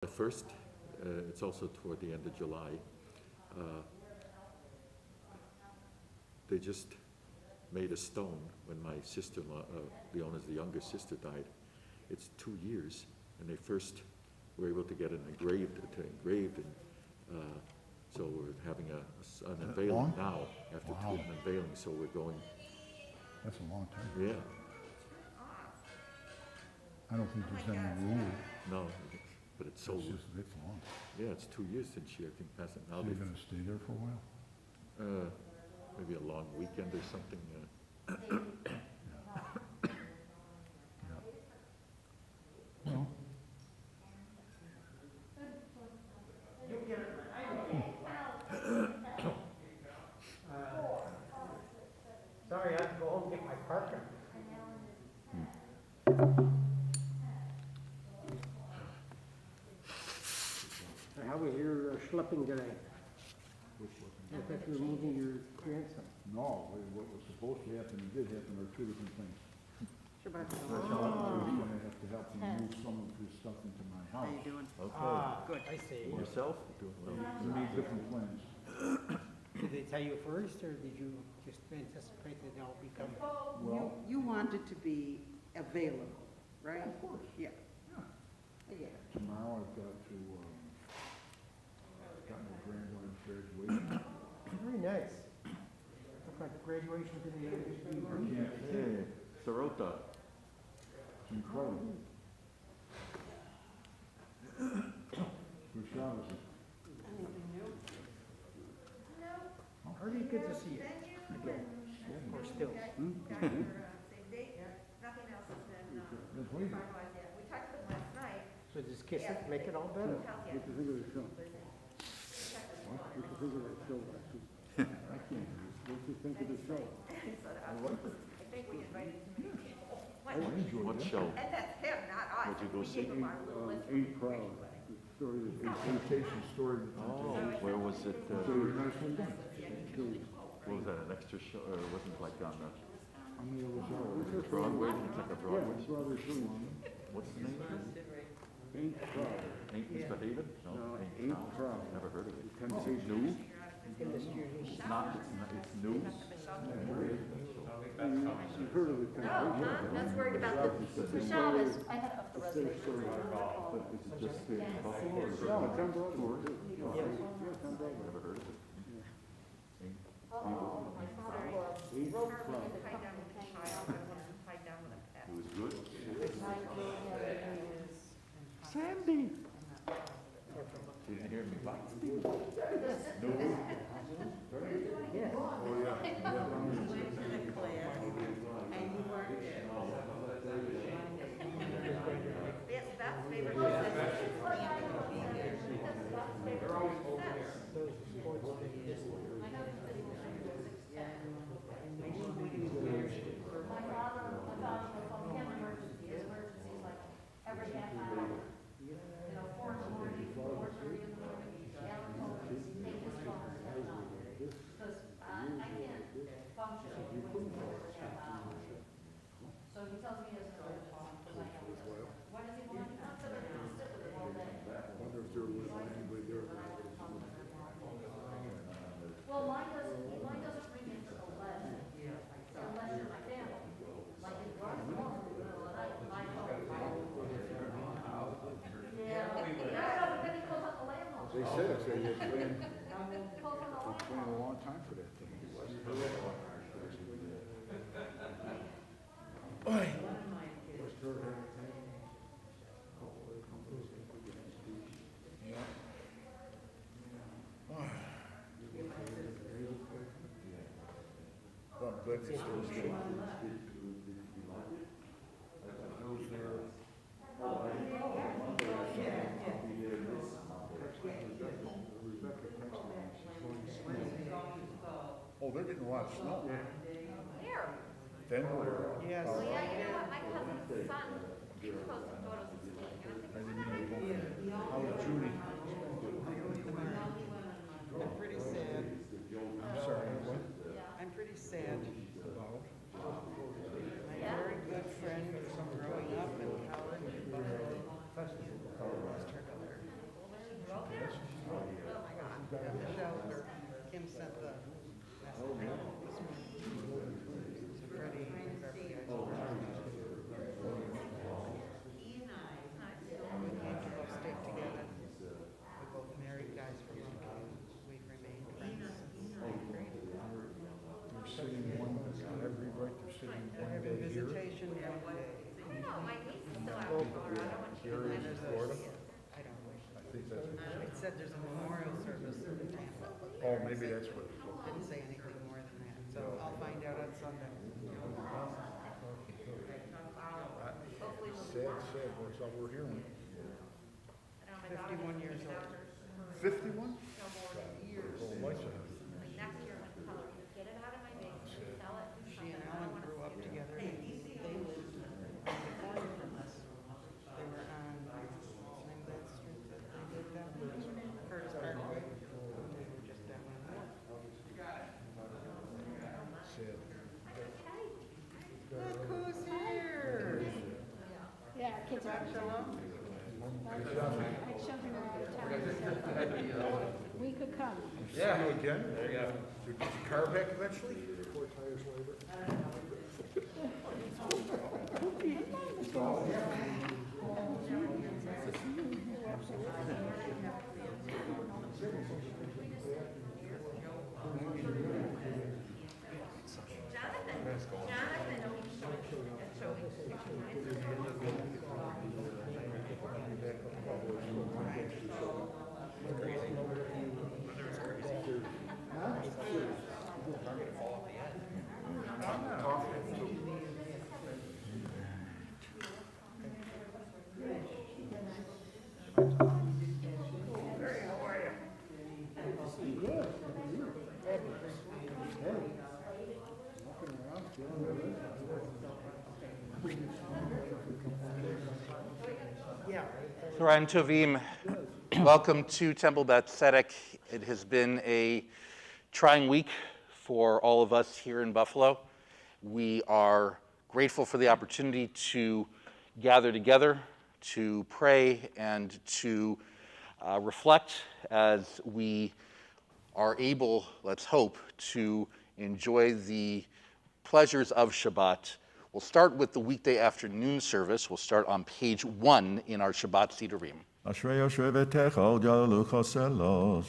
At first, it's also toward the end of July. They just made a stone when my sister-in-law, Leona's the younger sister, died. It's 2 years, and they first were able to get it engraved, and so we're having an unveiling now after Wow. an unveiling. So we're going. That's a long time. Yeah. I don't think there's any rule. No, but it's so. It's long. Yeah, it's 2 years since she, I think, passed it. Now So you're gonna stay there for a while? maybe a long weekend or something. Yeah. Well, Sorry, I have to go home and get my parker. How was your schlepping today? I thought you were moving your grandson. no, what was supposed to happen and did happen are two different things. Shabbat We're shalom. gonna have to help him move some of his stuff into my How you house. doing? Okay. Good, I see. Yourself? Doing well. We need different plans. Did they tell you first, or did you just anticipate that they'll be coming? Well, You wanted to be available, right? of course, Yeah. yeah. Yeah. Tomorrow I've got to, got my granddaughter's graduation. Very nice. Look like graduation to the I can't, Hey, Sarota. it's incredible. Good shot of it. Hardy, good to see you. Again, or still. Same date, nothing else has been, Just waiting. finalized yet. We talked to them last night. So just kiss it, make it all better. Yeah. What do you think of the show? What? What do you think of the show last week? I can't. What do you think of the show? I like it. I think we invited too many people. I enjoyed What it. show? And that's him, not us. What'd you go We see? gave him our little list. Ain't Proud, the story, the vacation story. Oh, where was it? So you nice one done. What was that? An extra show, or wasn't it like on How many of us are? Broadway? It's like a Yeah, Broadway. it's rather soon. What's the name of it? Ain't Proud. Ain't Misbehaving? No, No, Ain't Proud. Never heard of it. Temptation. New? In this year, It's not, it's new? You've heard of the Temptation? That's worried about the, Michelle is, I had up the reservation. But is it just the Buffalo or? No, it's on Broadway. Yes. Yeah, it's on Broadway. Never heard of it. Ain't Proud. tied down with a child, I want him tied down with a pet. It was good? Sandy. You didn't hear me? That's favorite. That's those sports things. My father was on him emergencies like every half hour. You know, 4 in the morning, 4:30 in the morning, Alan told me, take his phone and turn it on. Because I can't function with 4 half hours. So he tells me he doesn't know the phone, because I have it. When does he want to come to the house? Sit with him all day. Wonder if there was anybody there. Well, mine doesn't ring until 11, unless you're my family. Like in Barcelona, in the middle of the night, my phone. Yeah, but then he calls on the landlord. They said it's, they planned, He calls on the they planned a landlord. long time for that thing. Well, I'm glad it's still good. I was there. Rebecca texted me, she's going to school. Oh, they're getting a lot of snow. Where? Denver. Yes. Well, yeah, you know what, my cousin's son, he was supposed to go to school, and I think I didn't even go. How was Judy? I'm pretty sad. I'm sorry, what? I'm pretty sad. About? My very good friend from growing up in Howard, Buffalo, lost her daughter. Yeah, Michelle, or Kim sent the message this morning. So Freddie, whoever the guys are. We came to both stick together. We both married guys from Montana. We've remained friends since ninth grade. They're sitting one, every right, they're sitting one Having day here. visitation one day. I don't know, my niece is still out in Colorado and she Here in And there's Florida. I don't know. I think that's what, It said there's a memorial service in Tampa. oh, maybe that's what. Didn't say anything more than that, so I'll find out on Sunday. Sad, but that's all we're hearing. I know my daughter 51 went to years the old. doctor's Fifty-one? no more than years. Oh, lights are. Like next year I'm gonna tell her, get it out of my basement, sell it, do She and something, I Alan don't wanna grew up see it. together. They lived on the corner from us. They were on, what's the name of that street that they lived on? Curtis Parkway. They were just down on North. Sad. Look who's here! Yeah, kids are, Shalom. my children are out of town, so we could come. See you again? There you go. Did your car back eventually? 4 tires later. Chorayim Tovim, welcome to Temple Beth Tzedek. It has been a trying week for all of us here in Buffalo. We are grateful for the opportunity to gather together, to pray, and to reflect as we are able, let's hope, to enjoy the pleasures of Shabbat. We'll start with the weekday afternoon service. We'll start on page 1 in our Shabbat Sidurim. אשרי יושבי ביתך, ג'לו חסלו.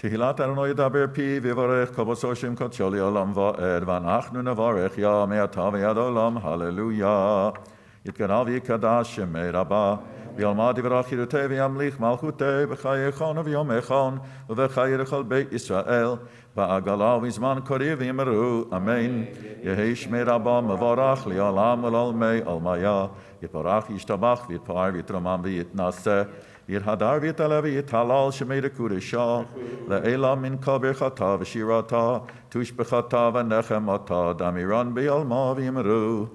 תהילת אדוני ידבר פי ויברך כל בצושים קודשו לעולם ועד ואנחנו נברך יה מעתה ועד עולם הללויה יתגדל ויקדש שמי רבה וילמד דברי חירותי וימליך מלכותי בחיי חון וביומי חון ובחיי לכל בית ישראל בעגלה ובזמן קריב ויאמרו אמן יהי שמי רבה מבורך לעולם ולעולמי עולמיה יתברך ישתבח ויתפאר ויתרומם ויתנשא יתהדר ויתעלה ויתהלל שמי לקודשו לעילה מן כל ברכתה ושירתה תושבחתה ונחמתה דמירן בעלמה ויאמרו.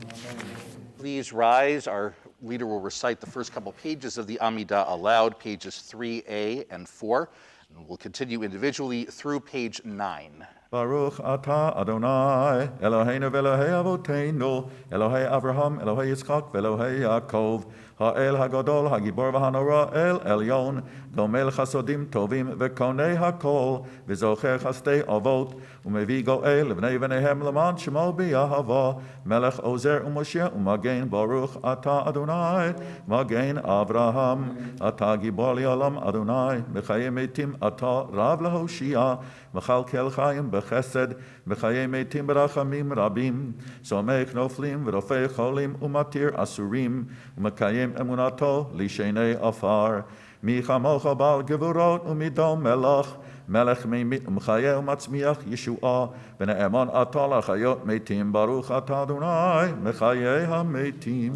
Please rise. Our leader will recite the first couple pages of the Amidah aloud, pages 3a and 4. And we'll continue individually through page 9. Baruch atah Adonai, Eloheinu ve'Elohei Avotenu, Elohei Avraham, Elohei Yitzchak, ve'Elohei Yaakov, Ha'el HaGadol, HaGibor v'Hanora, El Elyon, Gomel Chasodim Tovim, ve'Konei HaKol, ve'Zocher Chastei Avot, u'Mevi Go'el, L'bnei V'neihem L'man Shemo B'Yahava, Melech Ozer u'Moshe u'Magen, Baruch atah Adonai, Magen Avraham, atah Gibor Li'olam Adonai, B'chayei Metim atah Rav L'Hoshia, M'chalkel Chayim בחסד, בחיי מתים ברחמים רבים, סומך נופלים ורופא חולים ומתיר אסורים, ומקיים אמונתו לשני עפר. מי כמוך בעל גבורות ומידום מלך, מלך ממית ומחיה ומצמיח ישועה, ונאמן אתה לחיות מתים, ברוך אתה אדוני, מחיי המתים.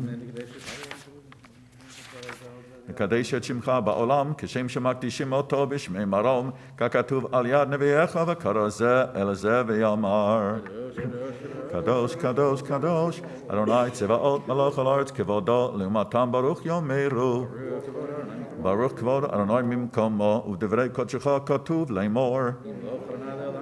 לקדש את שמך בעולם, כשם שמקדישים אותו בשמי מרום, ככתוב על יד נביאך וקרא זה אל זה ויאמר. קדוש, קדוש, קדוש, אדוני צבאות מלוך על הארץ כבודו, לעומתם ברוך יאמרו. ברוך כבוד אדוני ממקומו, ובדברי קודשך כתוב לאמור.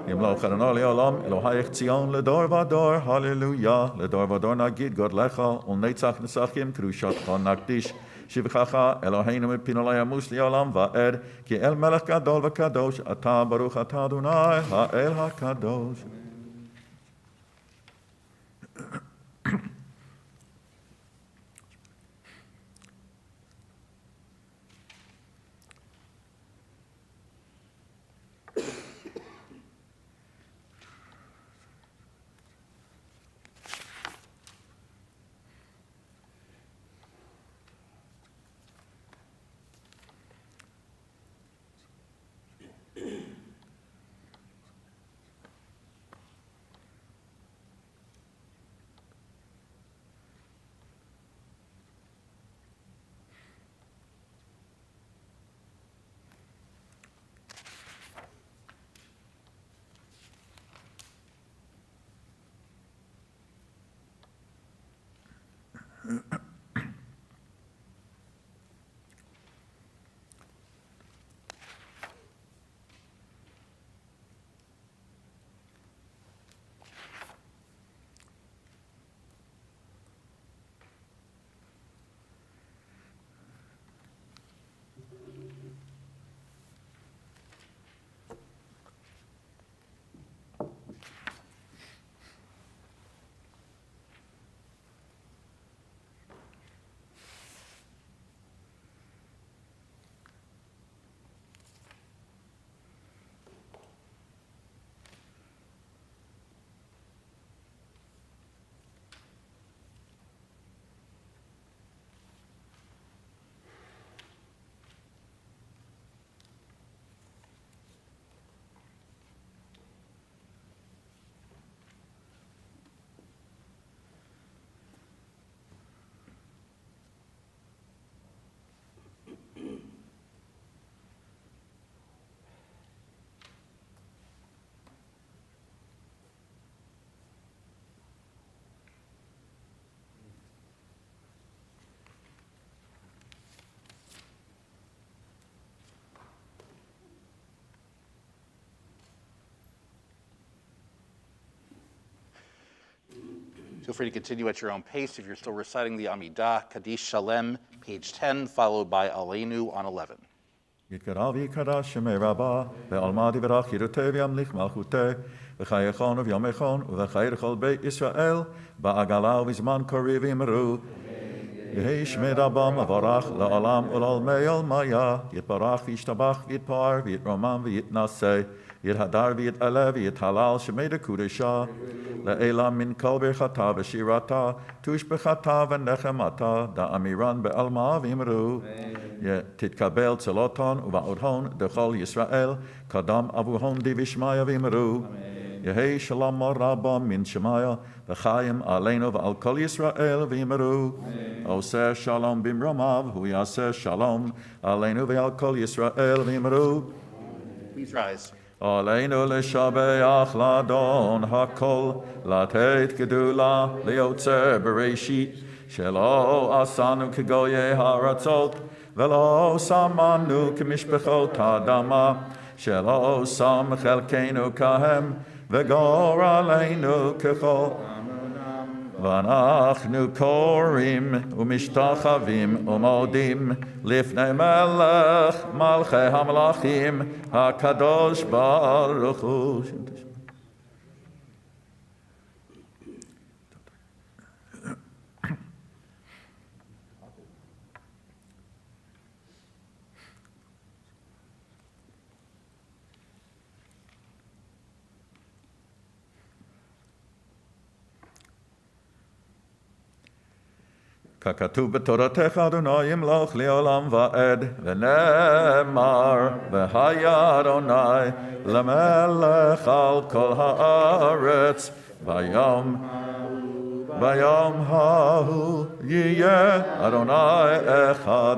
ימלוך אדוני לעולם, אלוהיך ציון לדור ודור, הללויה. לדור ודור נגיד גודלך, ולנצח נצחים קדושתך נקדיש. שבחך אלוהינו מפינו לא ימוש לעולם ועד, כי אל מלך גדול וקדוש, אתה ברוך אתה אדוני, האל הקדוש. Feel free to continue at your own pace if you're still reciting the Amidah, Kaddish Shalem, page 10, followed by Aleinu on 11. יתקרא ויקדש שמי רבה, ועלמא דברך יראה וימליך מלכותי, וחייכון וביומכון, ובחיי לכל בית ישראל, בעגלה ובזמן קריב אמרו. יהי שמי רבה מבורך לעולם ולעולמי עולמיה, יתברך וישתבח ויתפאר ויתרומם ויתנשא, יתהדר ויתעלה ויתהלל שמי דקודשה, לעילה מן כל ברכתה ושירתה, תושבחתה ונחמתה, דאמירן בעלמא ואמרו. תתקבל צלותון ובעודהון דכל ישראל, קדם אבוהון דבשמיא ואמרו. יהי שלום רבה מן שמיא, וחיים עלינו ועל כל ישראל ואמרו. עושה שלום במרומיו, הוא יעשה שלום עלינו ועל כל ישראל ואמרו. Please rise. עלינו לשבח לאדון הכל, לתת גדולה ליוצר בראשית, שלא עשנו כגויי הארצות, ולא שמנו כמשפחות האדמה, שלא שם חלקנו כהם, וגורלנו ככל. ואנחנו קוראים ומשתחווים ומודים לפני מלך מלכי המלכים הקדוש ברוך הוא. ככתוב בתורתך אדוני ימלוך לעולם ועד, ונאמר והיה אדוני למלך על כל הארץ, ביום ההוא יהיה אדוני אחד,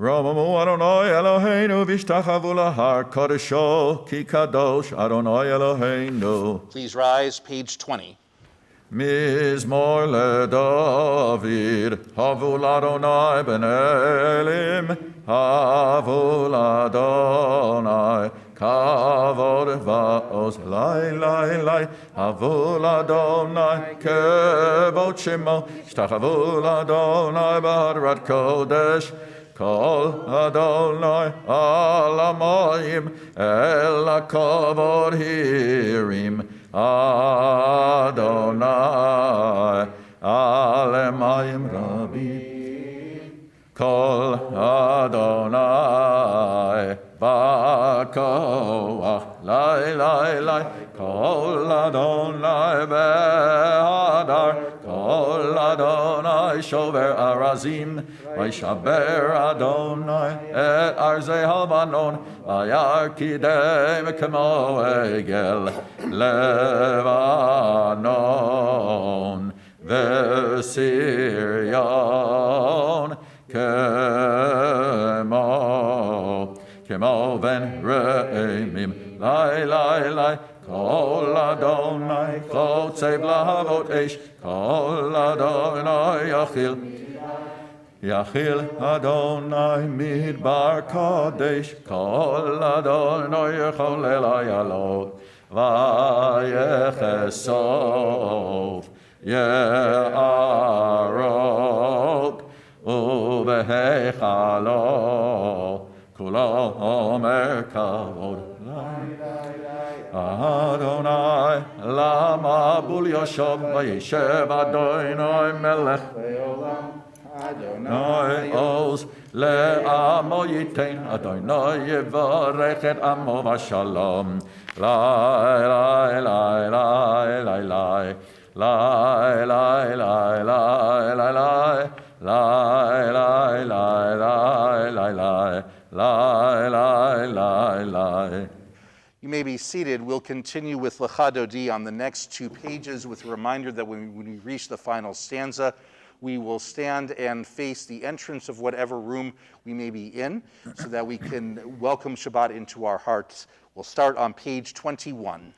Romamu Adonai Eloheinu v'ishtachavu lahar kodesho ki kadosh Adonai Eloheinu. Please rise, page 20. Mizmor leDavid, havul Adonai ben Elim, havul Adonai, kavod va'oz, lai, lai, lai, havul Adonai, kevod shemo, shtachavul Adonai b'hadrat kodesh, Kol Adonai al hamayim el hakavod hirim Adonai al hamayim rabim Kol Adonai ba'koach lai lai lai Kol Adonai be'adar Kol Adonai shover arazim Vaishaber Adonai et arzei halvanon Vayarkidem kemo egel Levanon Vesirion Kemo ben re'emim Lai lai lai Kol Adonai Chotzev lahavot esh Kol Adonai yachil Yachil Adonai midbar kadesh Kol Adonai yechol elayalot Vayechesov Ye'arok Uvehechalo Kulo omer kavod Adonai lama bul yoshav Vayeshev Adonai melech Adonai oz le'amo yitain Adonai yevarech et amo v'shalom Lai, lai, lai, lai, lai, lai Lai, lai, lai, lai, lai, lai Lai, lai, lai, lai, lai, lai Lai, lai, lai, lai You may be seated. We'll continue with Lecha Dodi on the next 2 pages with a reminder that when we reach the final stanza, we will stand and face the entrance of whatever room we may be in so that we can welcome Shabbat into our hearts. We'll start on page 21.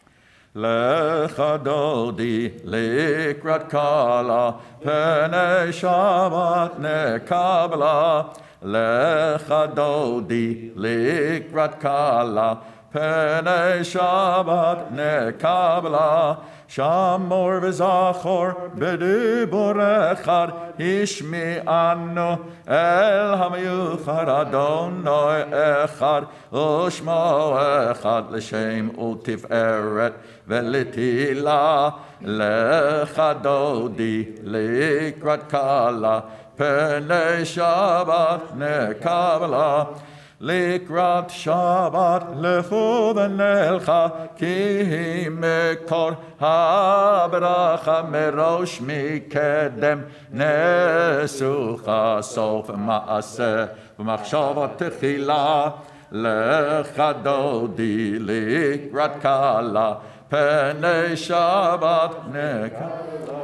Lecha Dodi likrat kala Penei Shabbat nekabla Lecha Dodi likrat kala Penei Shabbat nekabla Shamor v'zachor b'dibur echad Ishmi'anu el hamiyuchad Adonai echad Ushmo echad l'shem u'tiferet v'litila Lecha Dodi likrat kala Penei Shabbat nekabla Likrat Shabbat lechu v'nelcha Ki hi mekor habracha Merosh mikedem nesucha Sof ma'aseh v'machshavot techila Lecha Dodi likrat kala Penei Shabbat nekabla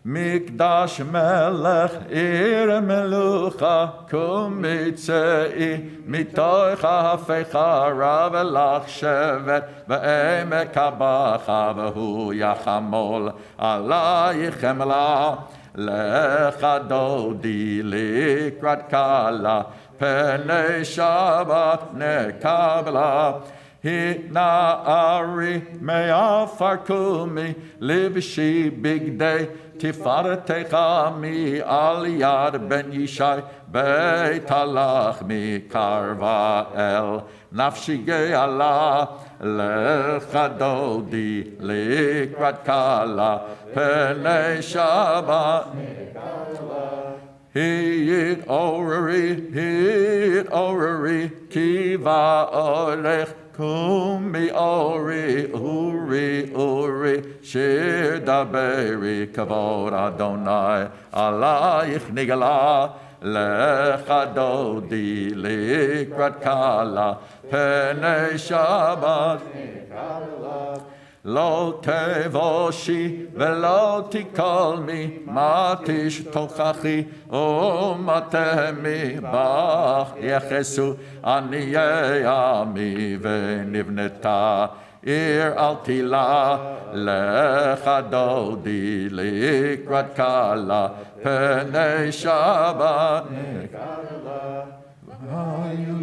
Mikdash melech ir melucha kumitzei mitocha hafecha ravelach shevet ve'emek habacha v'hu yachamol alayichem la lecha Dodi likrat kala Penei Shabbat nekabla Hitna'ari me'afar kumi livshi bigdei Tifaretecha mi al yad ben Yishai Beit halach mi karva el Nafshi ge'ala Lecha Dodi likrat kala Penei Shabbat Hit orari Kiva orech Kumi ori, uri, shir daberi, kavod Adonai, alayich nigala, lecha Dodi likrat kala, penei Shabbat, לא תבושי ולא תקלמי, מה תשתוכחי ומתמי בך יחסו עניי עמי ונבנתה עיר אל תילה לך דודי לקראת כלה פני שבת נקרלה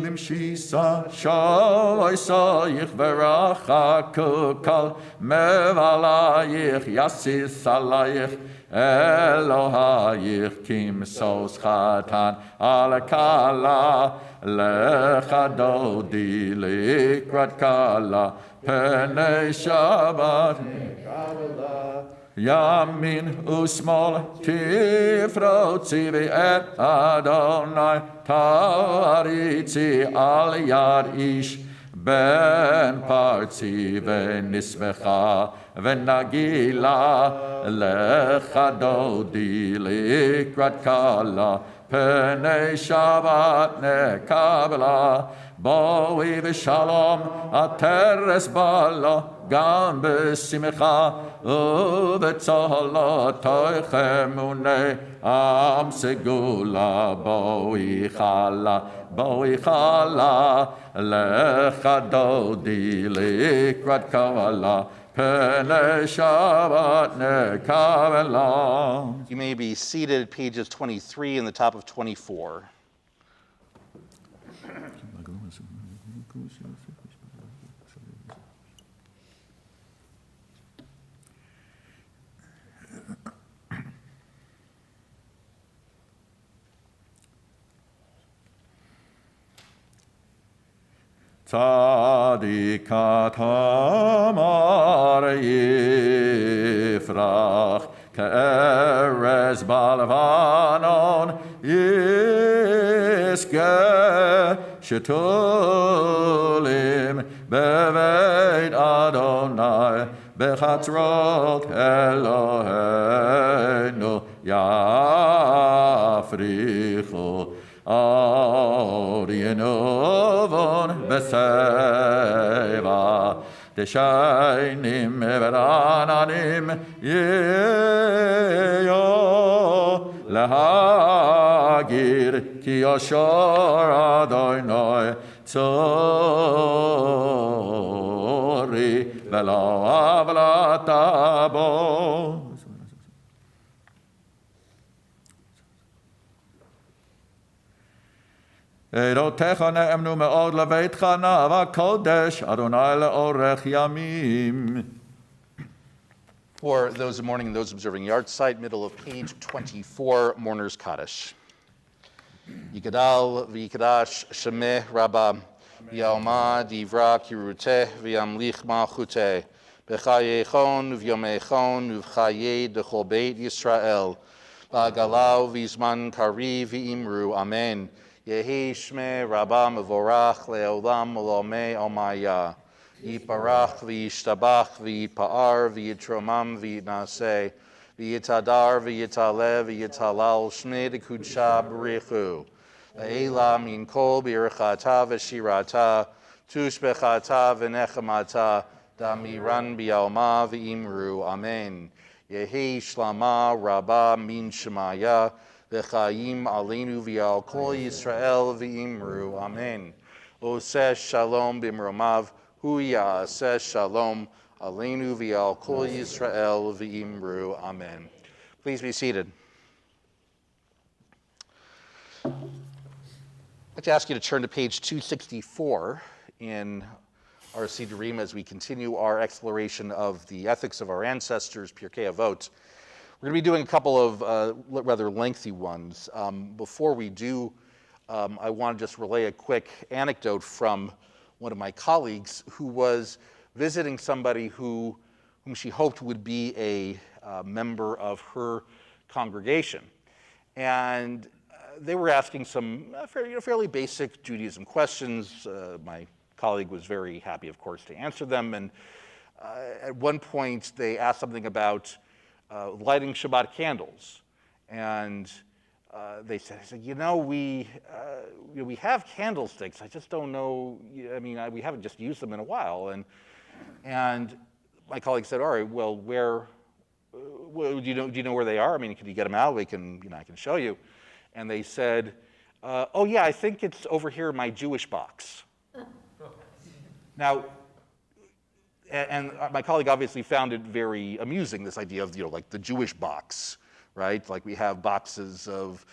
למשיסה שוי סויך ורחקו כל מבלייך יסיס עלייך אלוהייך כמסוס חתן על כלה לך דודי לקראת כלה פני שבת נקרלה ימין ושמאל תפרוצי ואת אדוני תריצי על יד איש בן פרצי ונשמחה ונגילה לך דודי לקראת כלה פני שבת נקבלה בואי ושלום התרס בלה גם בשמחה ובצהלתך אמוני עם סגולה בואי חלה לך דודי לקראת כלה פני שבת נקבלה. You may be seated at pages 23 and the top of 24. צדיקת המר יפרח כארז בלבנון יזכה שתולים בבית אדוני בחצרות אלוהינו יפריחו ינובון בשיבה דשיינים ורעננים יהיו להגיר כי יושר אדוני צורי ולא עוולתה בו. עדותיך נאמנו מאוד לביתך נאווה קודש, אדוני לאורך ימים. For those of mourning and those observing yard site, middle of page 24, Mourner's Kaddish. Yikadal v'yikadash shemeh rabba yalma divra kiruteh v'yamlich malchuteh b'chayechon v'yomechon v'chayeh dechol beit Yisrael ba'galau v'zman kari v'imru amen. Yehi shmeh rabba mevorach le'olam olomei omaya. Yiparach v'yishtabach v'yipa'ar v'yitromam v'yitnaseh v'yitadar v'yitaleh v'yitalal shmei dekudsha b'richu le'ela min kol b'irchata v'shirata tushbechata v'nechamata damiran b'yalma v'imru amen. Yehi shlama rabba min shemaya v'chayim aleinu v'yal kol Yisrael v'imru amen. Oseh shalom b'mromav Hu ya'aseh shalom aleinu v'al kol Yisrael v'imru amen. Please be seated. I'd like to ask you to turn to page 264 in our Sidurim as we continue our exploration of the ethics of our ancestors, Pirkei Avot. We're going to be doing a couple of rather lengthy ones. Before we do, I want to just relay a quick anecdote from one of my colleagues who was visiting somebody whom she hoped would be a member of her congregation. And they were asking some fairly basic Judaism questions. My colleague was very happy, of course, to answer them. And at one point, they asked something about lighting Shabbat candles. And they said, we have candlesticks. I just don't know. I mean, we haven't just used them in a while. And my colleague said, all right, well, do you know where they are? I mean, can you get them out? I can show you. And they said, oh yeah, I think it's over here in my Jewish box. Now, and my colleague obviously found it very amusing, this idea of, like the Jewish box, right? Like we have boxes of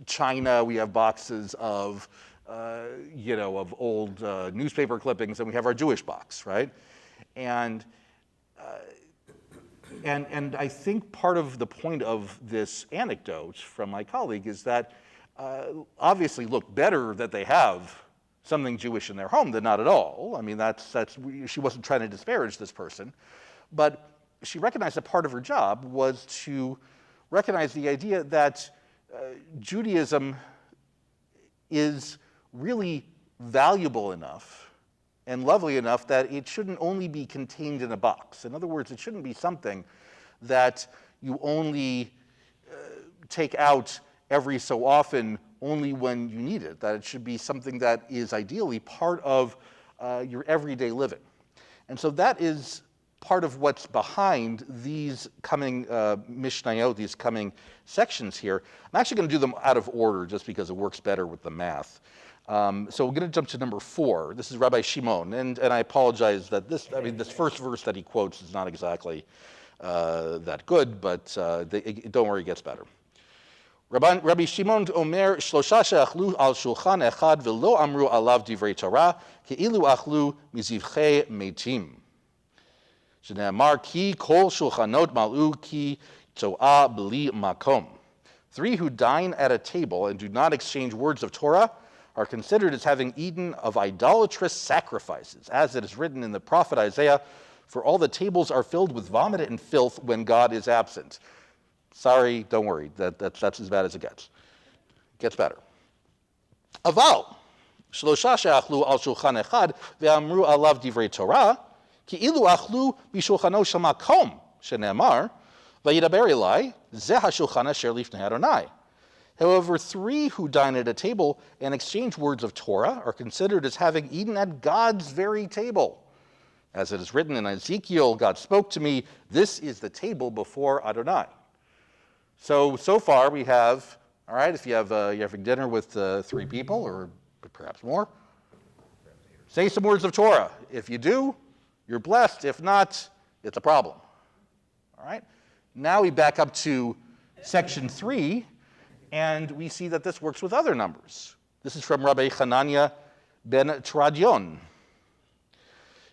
China, we have boxes of, of old newspaper clippings, and we have our Jewish box, right? And I think part of the point of this anecdote from my colleague is that obviously, look, better that they have something Jewish in their home than not at all. I mean, she wasn't trying to disparage this person, but she recognized that part of her job was to recognize the idea that Judaism is really valuable enough and lovely enough that it shouldn't only be contained in a box. In other words, it shouldn't be something that you only take out every so often, only when you need it, that it should be something that is ideally part of your everyday living. And so that is part of what's behind these coming Mishnayot, these coming sections here. I'm actually going to do them out of order just because it works better with the math. So we're going to jump to number 4. This is Rabbi Shimon, and I apologize that this first verse that he quotes is not exactly that good, but don't worry, it gets better. Rabbi Shimon Omer, Shlosha she'achlu al shulchan echad v'lo amru alav divrei Torah, ke'ilu achlu mizivchei meitim. Shne'amar ki kol shulchanot mal'u ki to'ah b'li makom. 3 who dine at a table and do not exchange words of Torah are considered as having eaten of idolatrous sacrifices, as it is written in the prophet Isaiah, for all the tables are filled with vomit and filth when God is absent. Sorry, don't worry, that's as bad as it gets. It gets better. Aval, shlosha she'achlu al shulchan echad ve'amru alav divrei Torah, ki'ilu achlu b'shulchano shel makom, shene'amar, vayidaber elai, zeh hashulchan asher lifnei Adonai. However, 3 who dine at a table and exchange words of Torah are considered as having eaten at God's very table. As it is written in Ezekiel, God spoke to me, this is the table before Adonai. So far we have, all right, if you're having dinner with 3 people or perhaps more, say some words of Torah. If you do, you're blessed. If not, it's a problem. All right? Now we back up to section 3, and we see that this works with other numbers. This is from Rabbi Hanania ben Tradion.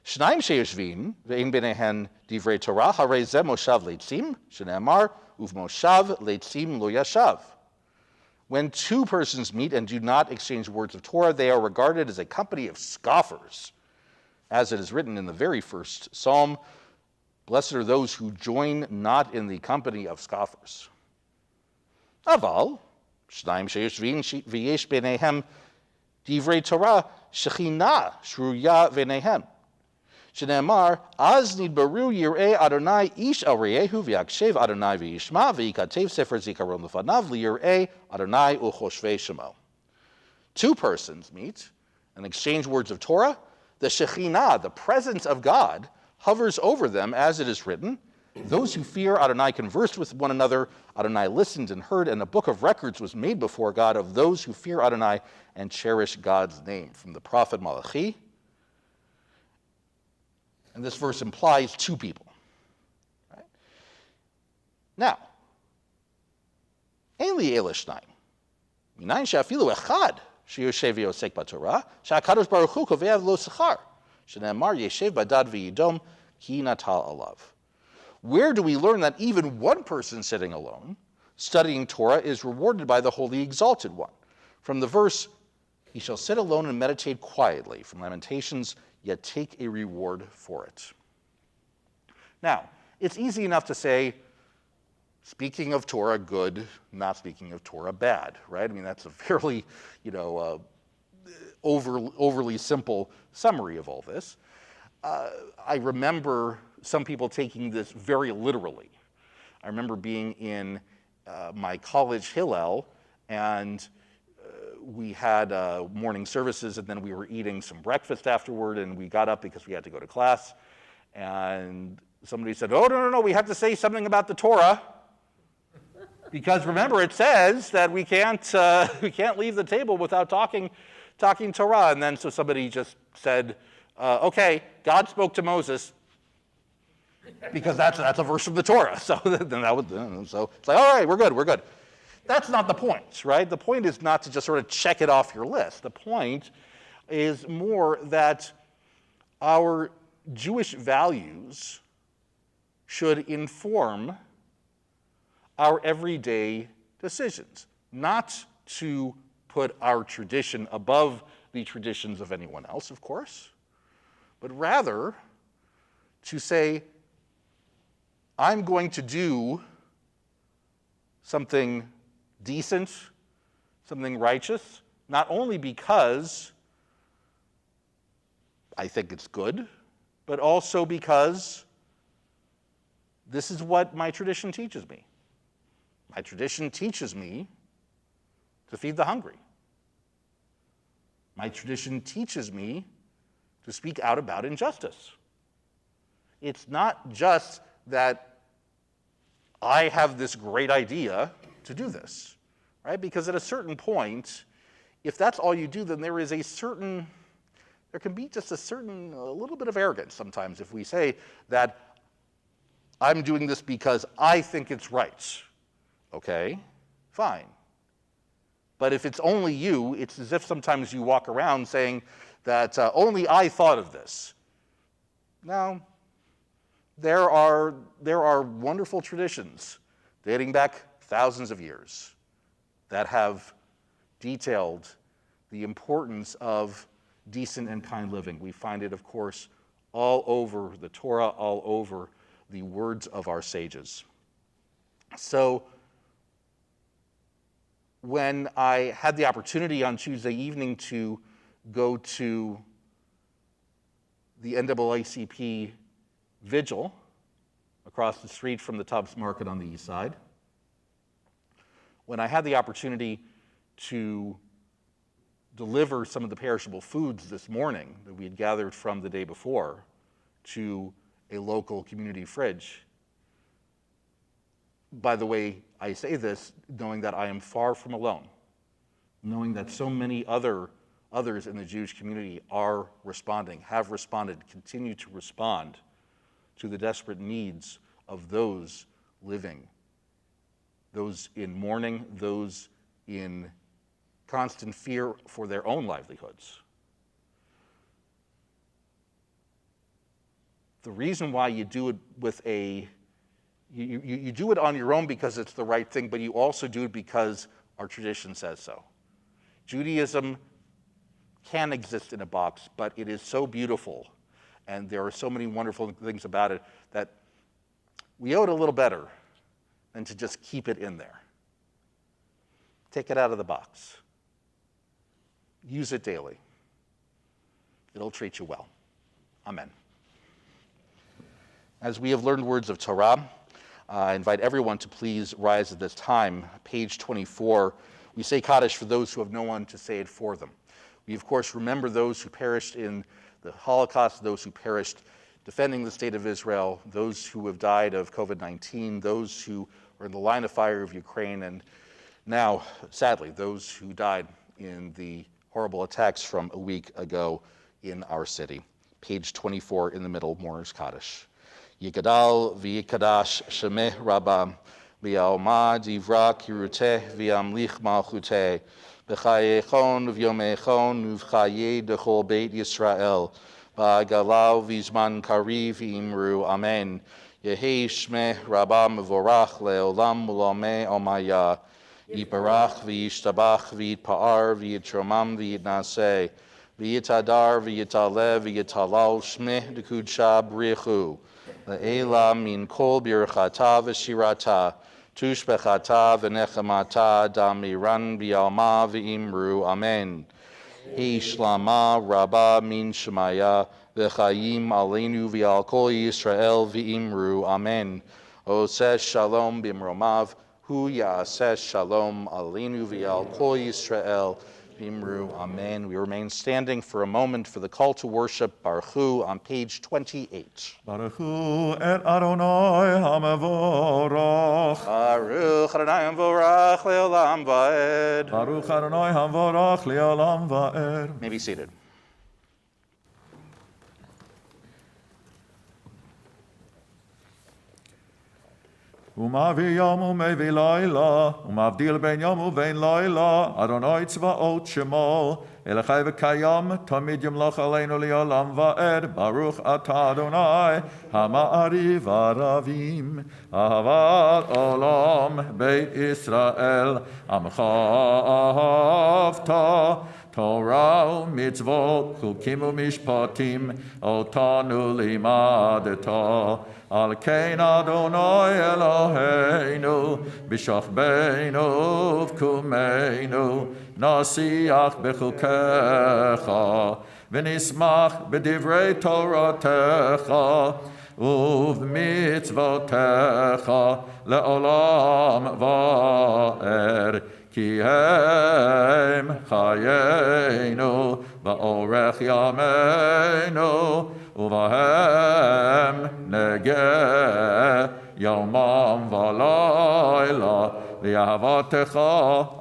Shnaim sheyeshvim ve'in benehen divrei Torah harei ze moshav leitzim shene'amar uvmoshav leitzim lo yashav. When 2 persons meet and do not exchange words of Torah, they are regarded as a company of scoffers. As it is written in the very first psalm, blessed are those who join not in the company of scoffers. Aval, shnayim sheyeshvim v'yesh benehem divrei Torah shechina shruya benehem. Shne'amar, az nidbaru yirei Adonai ish al re'ehu v'yakshev Adonai v'yishma v'yikatev sefer zikaron lefanav liyirei Adonai u'choshvei shemo. 2 persons meet and exchange words of Torah. The Shekhinah, the presence of God, hovers over them, as it is written, those who fear Adonai conversed with one another, Adonai listened and heard, and a book of records was made before God of those who fear Adonai and cherish God's name. From the prophet Malachi. And this verse implies 2 people. Right? Now, Eli Elishnaim, Minayin she'afilu echad sheyoshev v'yosek b'Torah, she'akadosh baruch hu kove'av lo sechar, shene'amar yeshev badad v'yidom ki natal alav. Where do we learn that even one person sitting alone, studying Torah, is rewarded by the Holy Exalted One? From the verse, he shall sit alone and meditate quietly, from Lamentations, yet take a reward for it. Now, it's easy enough to say, speaking of Torah, good, not speaking of Torah, bad, right? I mean, that's a fairly, overly simple summary of all this. I remember some people taking this very literally. I remember being in my college Hillel, and we had morning services, and then we were eating some breakfast afterward, and we got up because we had to go to class. And somebody said, oh, no, we have to say something about the Torah. Because remember, it says that we can't leave the table without talking Torah. And then so somebody just said, okay, God spoke to Moses, because that's a verse from the Torah. So then so it's like, all right, we're good. That's not the point, right? The point is not to just sort of check it off your list. The point is more that our Jewish values should inform our everyday decisions, not to put our tradition above the traditions of anyone else, of course, but rather to say, I'm going to do something decent, something righteous, not only because I think it's good, but also because this is what my tradition teaches me. My tradition teaches me to feed the hungry. My tradition teaches me to speak out about injustice. It's not just that I have this great idea to do this, right? Because at a certain point, if that's all you do, then there can be just a little bit of arrogance sometimes if we say that I'm doing this because I think it's right. Okay, fine. But if it's only you, it's as if sometimes you walk around saying that only I thought of this. Now, there are wonderful traditions dating back thousands of years that have detailed the importance of decent and kind living. We find it, of course, all over the Torah, all over the words of our sages. So when I had the opportunity on Tuesday evening to go to the NAACP vigil across the street from the Tubbs Market on the east side, when I had the opportunity to deliver some of the perishable foods this morning that we had gathered from the day before to a local community fridge. By the way, I say this knowing that I am far from alone, knowing that so many others in the Jewish community are responding, have responded, continue to respond to the desperate needs of those living, those in mourning, those in constant fear for their own livelihoods. The reason why you do it you do it on your own because it's the right thing, but you also do it because our tradition says so. Judaism can exist in a box, but it is so beautiful, and there are so many wonderful things about it that we owe it a little better than to just keep it in there. Take it out of the box. Use it daily. It'll treat you well. Amen. As we have learned words of Torah, I invite everyone to please rise at this time. Page 24, we say Kaddish for those who have no one to say it for them. We, of course, remember those who perished in the Holocaust, those who perished defending the state of Israel, those who have died of COVID-19, those who are in the line of fire of Ukraine, and now, sadly, those who died in the horrible attacks from a week ago in our city. Page 24 in the middle, Mourner's Kaddish. Yigadal v'yikadash shemeh rabam v'yalma divra kiruteh v'yamlich malchuteh v'chayechon v'yomechon v'chaye dechol beit Yisrael v'agalau v'zman kariv v'imru amen Yehei shmeh rabam v'vorach le'olam u'lameh omaya Yiparach v'yishtabach v'yitpa'ar v'yitromam v'yitnaseh v'yitadar v'yitalev v'yitalal shmeh dekudsha b'richu Le'ela min kol birchata v'shirata tushbechata v'nechemata damiran v'yalma v'imru amen Hishlama rabba min shemaya v'chayim aleinu v'al kol Yisrael v'imru amen Oseh shalom bimromav Hu ya'aseh shalom aleinu v'al kol Yisrael Vimru, Amen. We remain standing for a moment for the call to worship, Baruch Hu, on page 28. Baruch Hu et Adonai HaMevorach. Baruch Adonai Vorach Leolam Vaed. Baruch Adonai HaMevorach Leolam Va'ed. May be seated. ומביא יום ומביא לילה, ומבדיל בין יום ובין לילה, אדוני צבאות שמו, אל חי וקיים, תמיד ימלוך עלינו לעולם ועד, ברוך אתה אדוני, המעריב ערבים, אהבת עולם בית ישראל, עמך אהבת, תורה ומצוות, חוקים ומשפטים, אותנו לימדת. על כן אדוני אלוהינו, בשכבנו ובקומנו, נשיח בחוקיך, ונשמח בדברי תורתך, ובמצוותיך לעולם ועד. כי הם חיינו באורך ימינו, ובהם נגה יומם ולילה. לאהבתך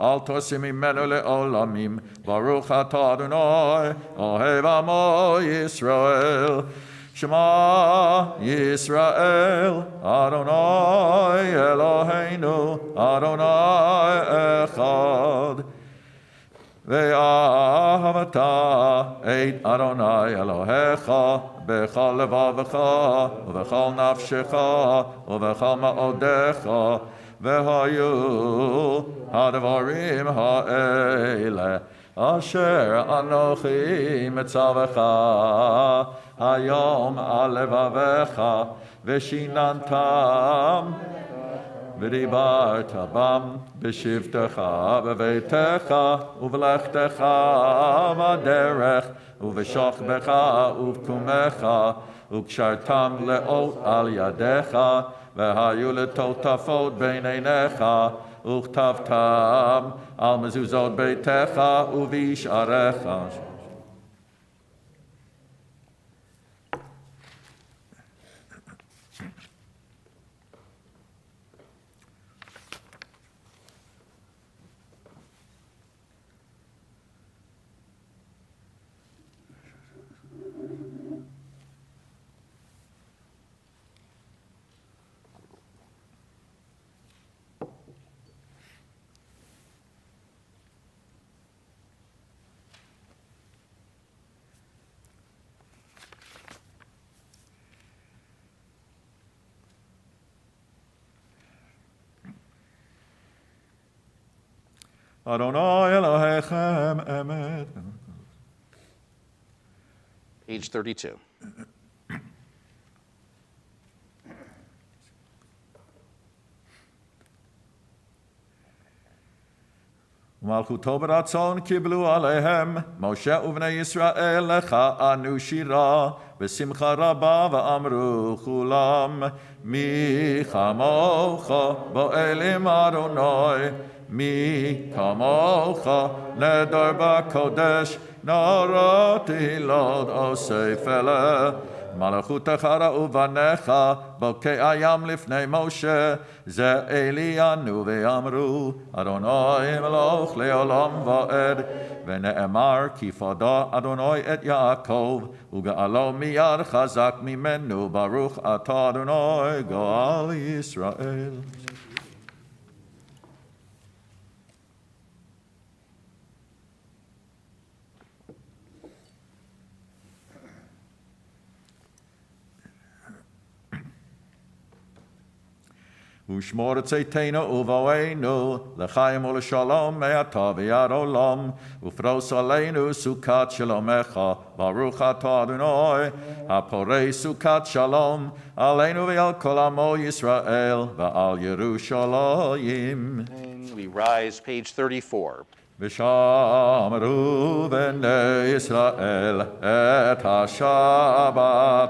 אל תוסי ממנו לעולמים. ברוך אתה אדוני אוהב עמו ישראל. שמע ישראל, אדוני אלוהינו, אדוני אחד. ואהבת את אדוני אלוהיך בכל לבבך ובכל נפשך ובכל מאודיך. והיו הדברים האלה אשר אנוכי מצווך היום על לבביך, ושיננתם ודיברת בם בשבתך בביתך ובלכתך בדרך ובשוכבך ובקומך, וקשרתם לאות על ידיך, והיו לטוטפות בין עיניך, וכתבתם על מזוזות ביתך ובשעריך. Adonai Elohechem Emet. Page 32. ומלכותו ברצון קיבלו עליהם, משה ובני ישראל לך אנו שירה, בשמחה רבה ואמרו כולם, מי כמוך באלים אדוני, מי כמוך נדר בקודש, נורא תהילות אוסף אלה. מלכותך ראו בניך, בוקע הים לפני משה, זה אלינו ואמרו, אדוני מלוך לעולם ועד. ונאמר, כי פדה אדוני את יעקב, וגאלו מיד חזק ממנו, ברוך אתה אדוני גואל ישראל. ושמור צאתנו ובואנו לחיים ולשלום מעתה ועד עולם, ופרוס עלינו סוכת שלומך, ברוך אתה אדוני הפורש סוכת שלום עלינו ועל כל עמו ישראל ועל ירושלים. We rise, page 34. ושמרו בני ישראל את השבת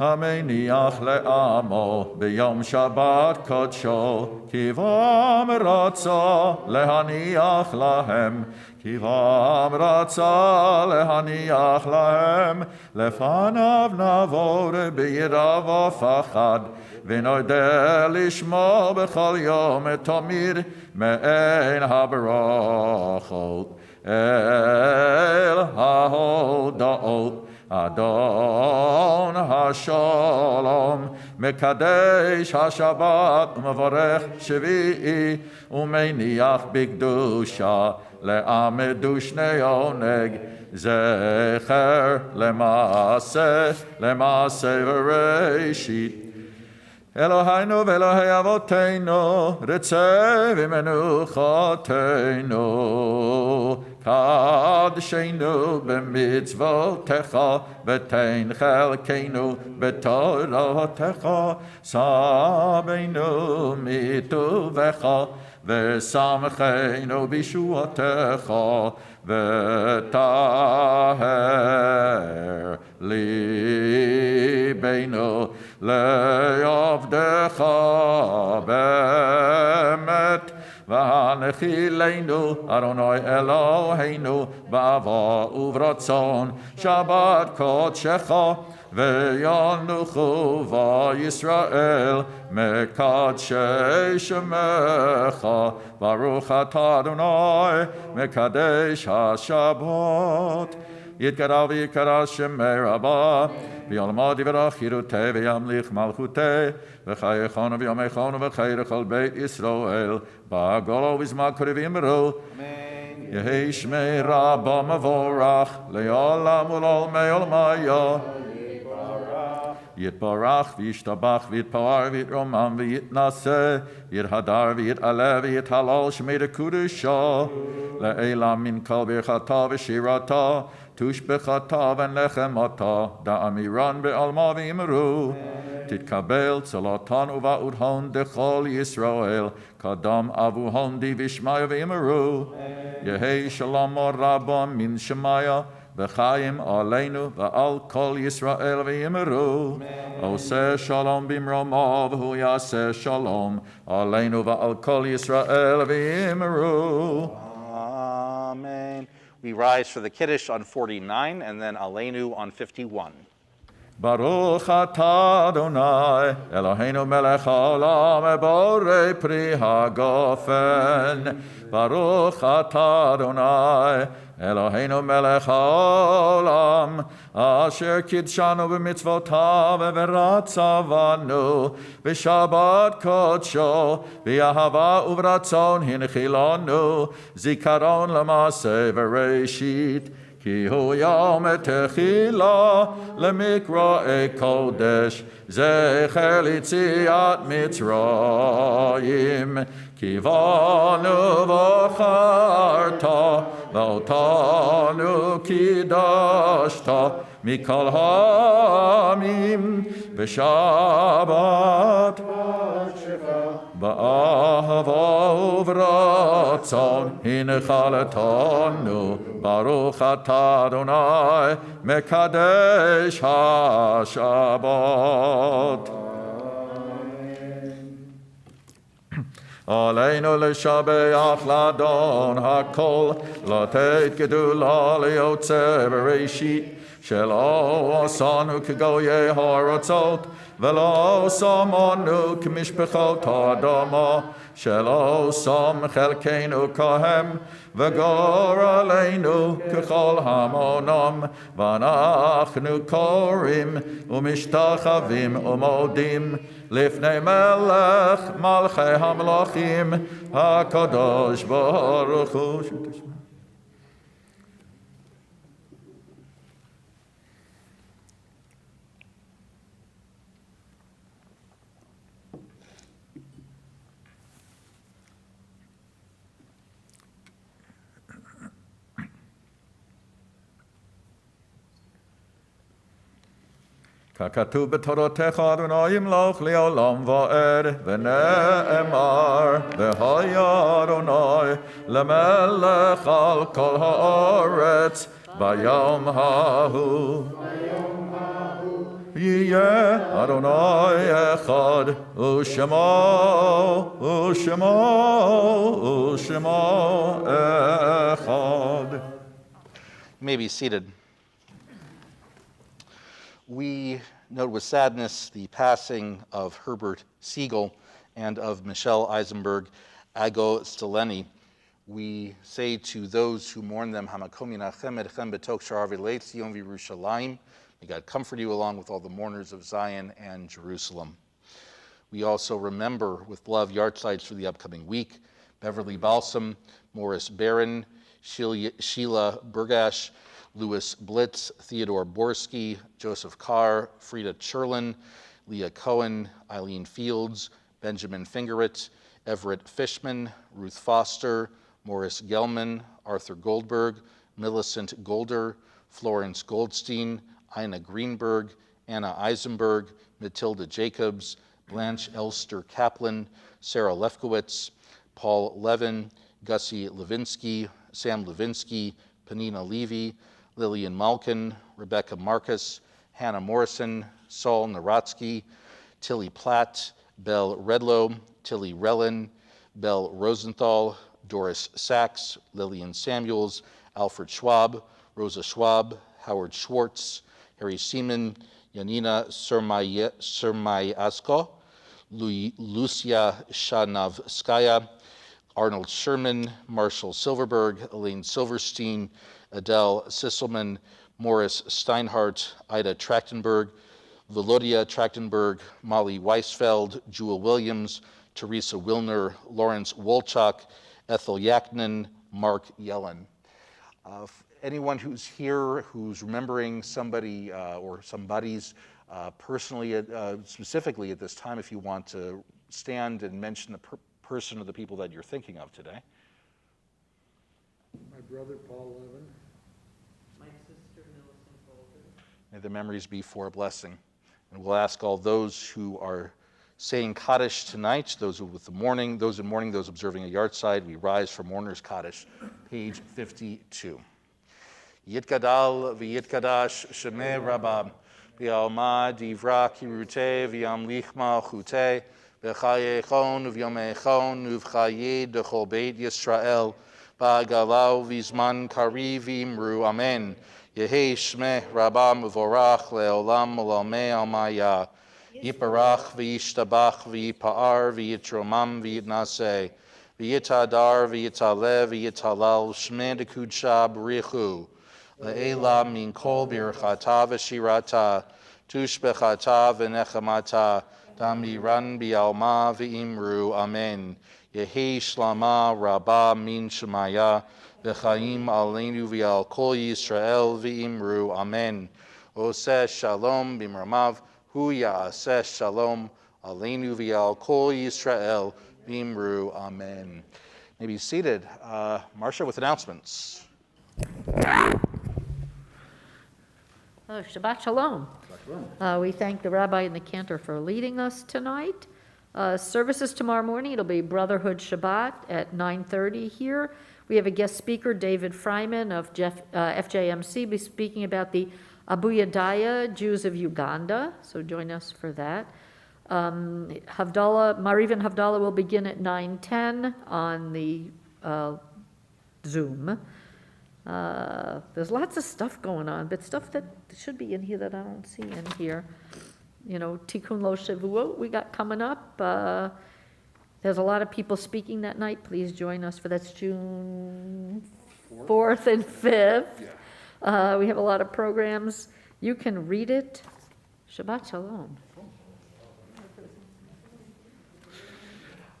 המניח לעמו ביום שבת קודשו, כי בם רצה להניח להם, כי בם רצה להניח להם, לפניו נעבור ביראה ופחד, ונודה לשמו בכל יום תמיר מעין הברכות אל ההודעות. אדון השלום, מקדש השבת ומברך שביעי, ומניח בקדושה לעמדו שני עונג, זכר למעשה וראשית. אלוהינו ואלוהי אבותינו, רצה במנוחתנו, קדשנו במצוותיך, ותן חלקנו בתורתך, סבנו מטובך, ושמחנו בישועתך, וטהר ליבנו לעבדך באמת, והנחילנו אדוני אלוהינו באהבה וברצון שבת קודשך, וינוחו בישראל מקדשי שמך. ברוך אתה אדוני מקדש השבת. יתקרא ויקרא שמי רבה, ויעלמה דברה חירותי וימליך מלכותי, וחייכנו ויומכנו וחיי לכל בית ישראל, בעגלו ובזמן קריבים ברו. יהי שמי רבה מבורך, לעולם ולעולמי עולמיה. יתברך וישתבח ויתפאר ויתרומם ויתנשא, יתהדר ויתעלה ויתהלל שמי לקודשו, לעילם מן כל ברכתה ושירתה, תושבחתה ונחמתה, דאמירן בעלמה ואמרו, תתקבל צלתן ובאותן דכל ישראל, קדם אבוהן דבשמיא ואמרו, יהי שלום רבה מן שמיא, וחיים עלינו ועל כל ישראל ואמרו, עושה שלום במרומו והוא יעשה שלום עלינו ועל כל ישראל ואמרו. Amen. We rise for the Kiddush on 49 and then Aleinu on 51. ברוך אתה אדוני אלוהינו מלך העולם בורא פרי הגופן. ברוך אתה אדוני אלוהינו מלך העולם אשר קידשנו במצוותיו ורצה בנו בשבת קודשו, באהבה וברצון הנחילנו זיכרון למעשה וראשית, כי הוא יום תחילה למקראי קודש, זכר ליציאת מצרים. כי באנו בחרת ואותנו קידשת מכל העמים בשבת באהבה וברצון הנחלתנו. ברוך אתה אדוני מקדש השבת. עלינו לשבח לאדון הכל, לתת גדולה ליוצא בראשית, שלא עשנו כגויי הארצות, ולא שמנו כמשפחות האדמה, שלא שם חלקנו כהם, וגורלנו ככל המונם, ואנחנו קוראים ומשתחווים ומודים לפני מלך מלכי המלכים הקדוש ברוך הוא. ככתוב בתורתך אדוני ימלוך לעולם ועד, ונאמר והיה אדוני למלך על כל הארץ ביום ההוא. יהיה אדוני אחד, ושמו אחד. You may be seated. We note with sadness the passing of Herbert Siegel and of Michelle Eisenberg Ago Steleni. We say to those who mourn them, Hamakom Yinachem Etchem B'tok Sha'ar V'Leitzion V'Yerushalayim. May God comfort you along with all the mourners of Zion and Jerusalem. We also remember with beloved yahrzeits for the upcoming week, Beverly Balsam, Morris Barron, Sheila Burgash, Louis Blitz, Theodore Borsky, Joseph Carr, Frida Cherlin, Leah Cohen, Eileen Fields, Benjamin Fingerit, Everett Fishman, Ruth Foster, Morris Gelman, Arthur Goldberg, Millicent Golder, Florence Goldstein, Ina Greenberg, Anna Eisenberg, Matilda Jacobs, Blanche Elster Kaplan, Sarah Lefkowitz, Paul Levin, Gussie Levinsky, Sam Levinsky, Panina Levy, Lillian Malkin, Rebecca Marcus, Hannah Morrison, Saul Naratsky, Tilly Platt, Belle Redlow, Tilly Rellin, Belle Rosenthal, Doris Sachs, Lillian Samuels, Alfred Schwab, Rosa Schwab, Howard Schwartz, Harry Seaman, Yanina Surmayasko, Lucia Shanavskaya, Arnold Sherman, Marshall Silverberg, Elaine Silverstein, Adele Sisselman, Morris Steinhardt, Ida Trachtenberg, Volodya Trachtenberg, Molly Weisfeld, Jewel Williams, Teresa Wilner, Lawrence Wolchak, Ethel Yaknin, Mark Yellen. Anyone who's here who's remembering somebody or somebody's personally, specifically at this time, if you want to stand and mention the person or the people that you're thinking of today. My brother, Paul Levin. My sister, Millicent Golder. May the memories be for a blessing. And we'll ask all those who are saying Kaddish tonight, those with the mourning, those in mourning, those observing a yahrzeit, we rise for Mourner's Kaddish, page 52. Yitgadal v'yitkadash shemeh rabam v'alma divra kirute v'yamlich malchute v'chayechon v'yomechon v'chaye dechol beit Yisrael ba'agalau v'zman kari v'imru amen. Yehi shmeh rabam v'vorach le'olam l'almei almaya Yiparach v'yishtabach v'yipa'ar v'yitromam v'yitnaseh v'yitadar v'yitalev v'yitalal shmeh dekudsha b'richu le'ela min kol birchata v'shirata tushbechata v'nechamata damiran bi'alma v'imru amen. Yehi shlama rabba min shemaya v'chaim aleinu v'al kol Yisrael v'imru amen. Oseh shalom b'mramav Hu ya'aseh shalom aleinu v'al kol Yisrael v'imru amen. May be seated. Marcia with announcements. Shabbat Shalom. We thank the rabbi and the cantor for leading us tonight. Services tomorrow morning, it'll be Brotherhood Shabbat at 9:30 here. We have a guest speaker, David Fryman of FJMC, be speaking about the Abu Yadaya Jews of Uganda, so join us for that. Marivan Havdalah will begin at 9:10 on the Zoom. There's lots of stuff going on, but stuff that should be in here that I don't see in here. You know, Tikkun Lo Shavuot we got coming up. There's a lot of people speaking that night. Please join us for that's June 4th and 5th. Yeah. We have a lot of programs. You can read it. Shabbat Shalom.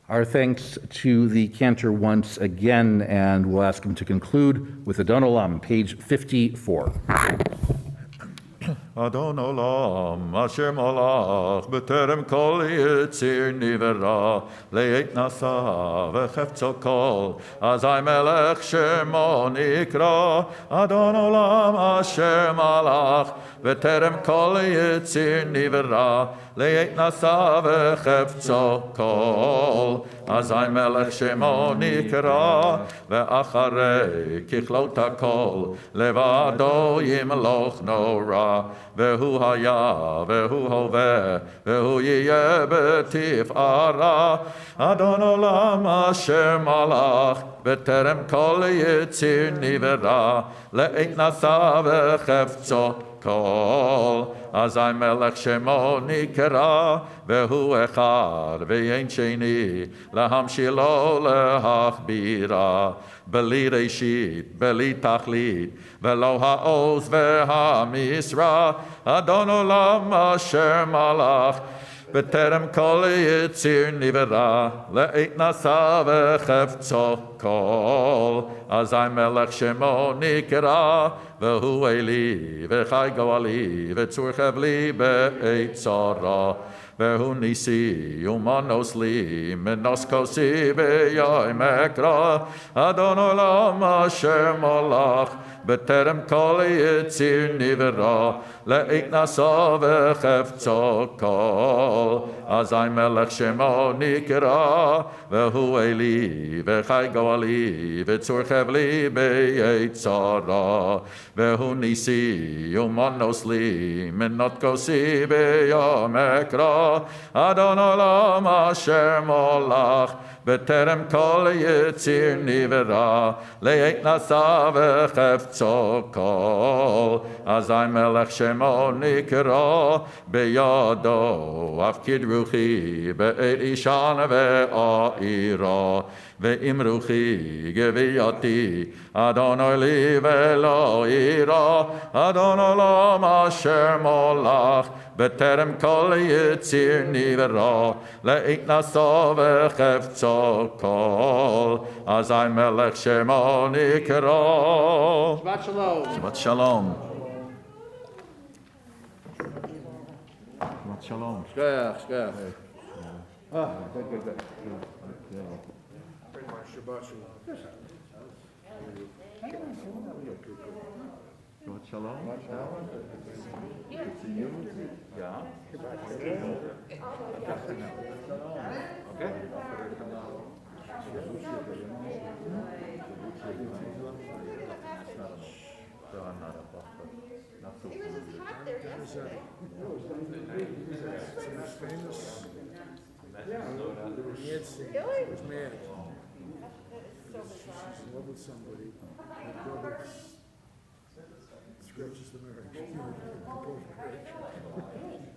Our thanks to the cantor once again, and we'll ask him to conclude with Adon Olam, page 54. Adon Olam, Asher Malach, B'terem Kol Yitzir Nivera, Le'et Nasa, V'chefzo Kol, Azai Melech Shemo Nikra, Adon Olam, Asher Malach, B'terem Kol Yitzir Nivera, Le'et Nasa, V'chefzo Kol, Azai Melech Shemo Nikra, Ve'acharei Kichlot HaKol, Levado Yimloch Nora, והוא היה, והוא הווה, והוא יהיה בתפארה. אדון עולם אשר מלך, בטרם כל יציר נברא, לעת נשא וחפצו כל. אזי מלך שמו נקרא, והוא אחד ואין שני, להמשילו להכבירה. בלי ראשית, בלי תכלית, ולא העוז והמשרה. אדון עולם אשר מלך, בטרם כל יציר נברא, לעת נשא וחפצו כל. אזי מלך שמו נקרא, והוא אלי וחי גואלי, וצור חבלי בעת צרה. והוא ניסי ומנוס לי, מנוס כוסי ביום אקרא. אדון עולם אשר מלך, בטרם כל יציר נברא, לעת נשא וחפצו כל. אזי מלך שמו נקרא, והוא אלי וחי גואלי, וצור חבלי בעת צרה. והוא ניסי ומנוס לי, מנות כוסי ביום אקרא. אדון עולם אשר מלך, בטרם כל יציר נברא, לעת נשא וחפצו כל. אזי מלך שמו נקרא, בידו הפקיד רוחי, בעת אישן ועירו. ואם רוחי גוויתי, אדוני לי ולא אירא. אדון עולם אשר מלך, בטרם כל יציר נברא, לעת נשא וחפצו כל. אזי מלך שמו נקרא. Shabbat shalom. Shabbat shalom. Shabbat shalom. Shkach, shkach. Good. Shabbat shalom. Shabbat shalom. Good to see you. Yeah. Okay. It was just hot there yesterday. Really? was mad. That is so bizarre. She's in love with somebody. Her brother scratches the marriage. Proposed marriage.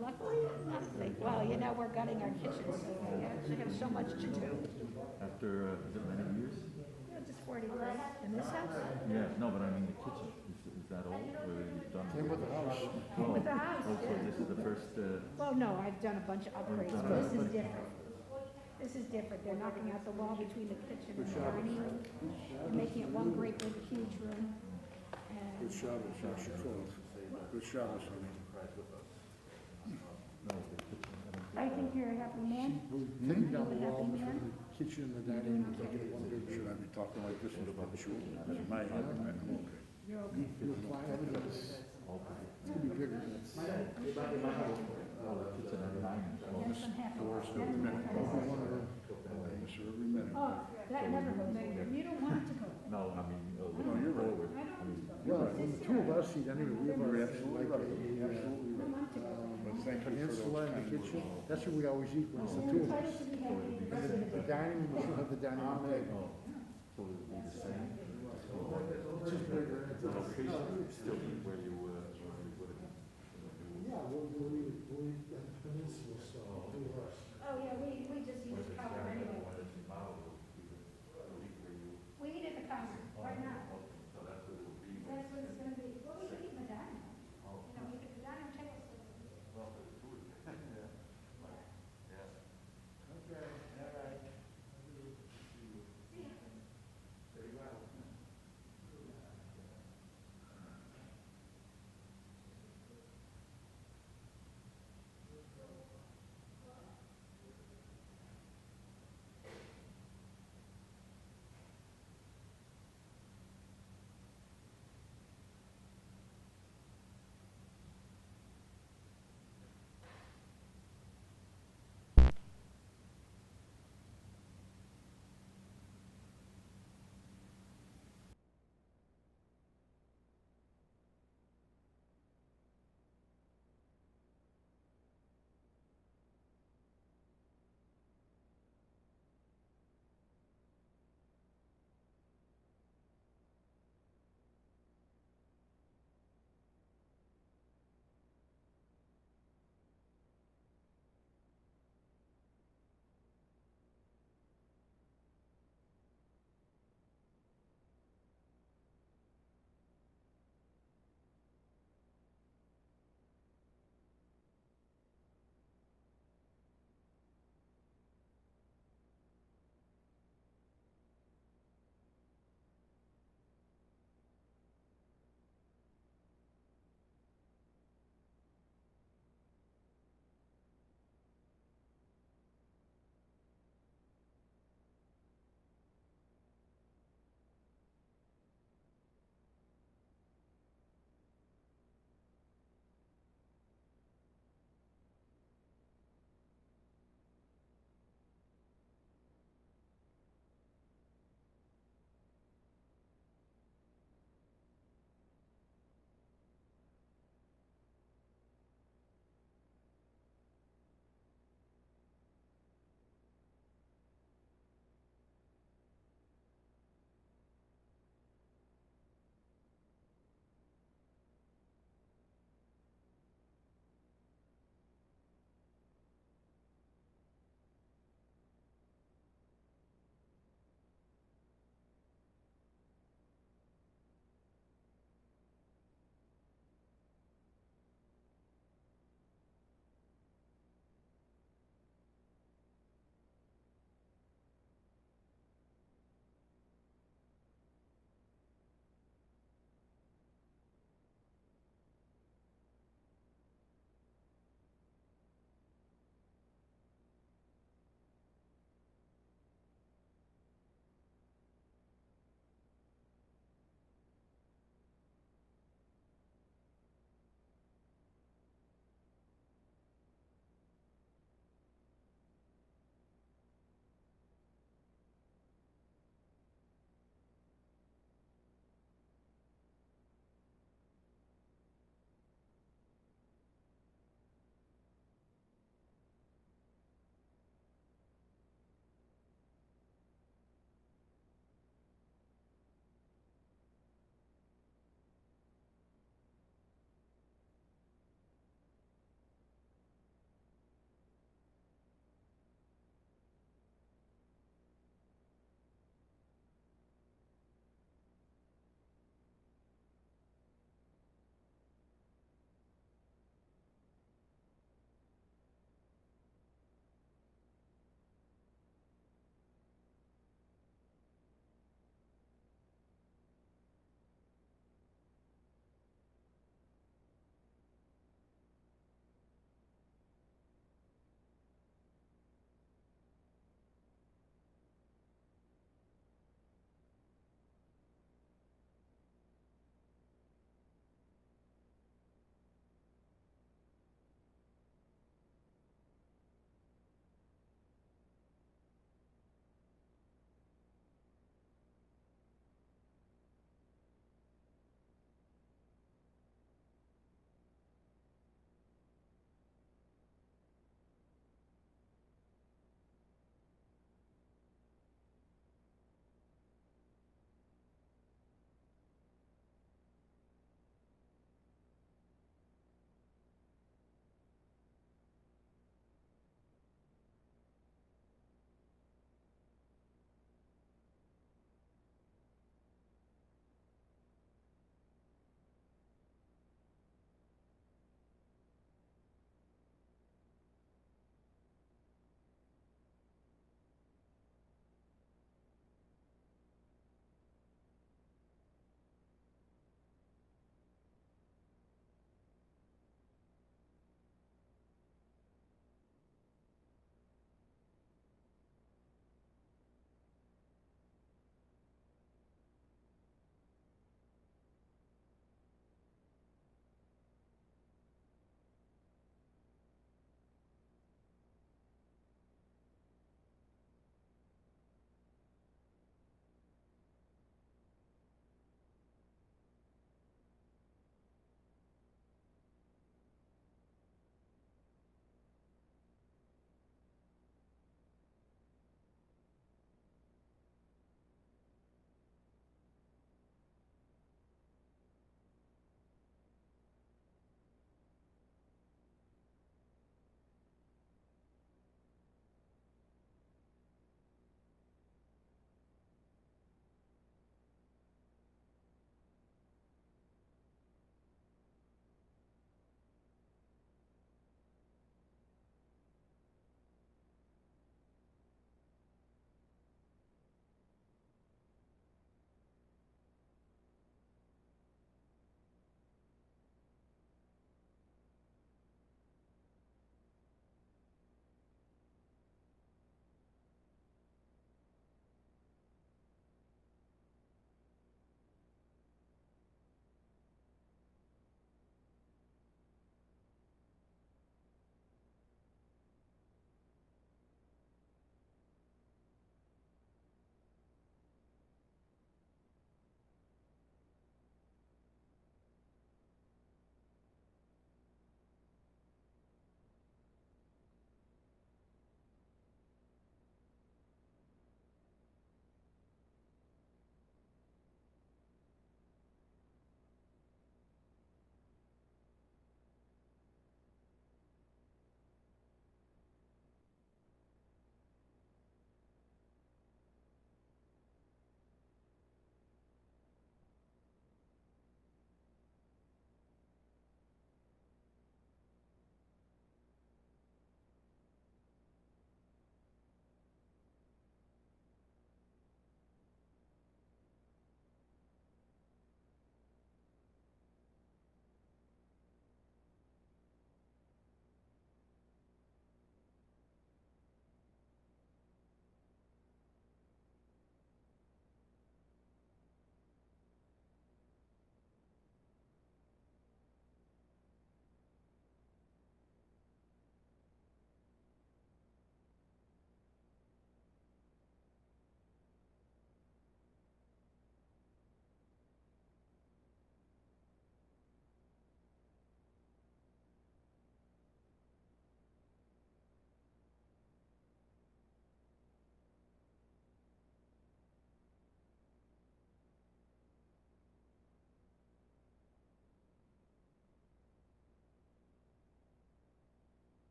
Luckily, nothing. Well, you know, we're gutting our kitchen, so we actually have so much to do. After, is it many years? Just 40 years in this house. Yeah, no, but I mean the kitchen. Is that old? Or you've done? Came with the house. With the house, Oh, so yeah. this is the first, Well, no, I've done a bunch of upgrades, but this is different. This is different. They're knocking out the wall between the kitchen and the dining room. They're making it one great big huge room. Good And Shabbos, I should call it. Good Shabbos, I mean. I think you're a happy man. Taking down the Happy wall man. between the kitchen and the dining room, make it one big, should I be talking like this in the shul? That's my head, I'm okay. You're okay. You apply it, it's gonna be bigger. Yes, I'm happy. Every minute, every one of them, miss her every minute. Oh, that never goes anywhere. You don't want it to go. no, I mean, No, you're right. Well, when the two of us eat anyway, we have our, like, I want to go. peninsula in the kitchen, that's what we always eat when it's the two of us. And the dining room, we still have the dining room table. so it would be the same. It's just bigger. The location is still where you would have. Yeah, we'll leave the peninsula, so, two of us. Oh, yeah, we just use cover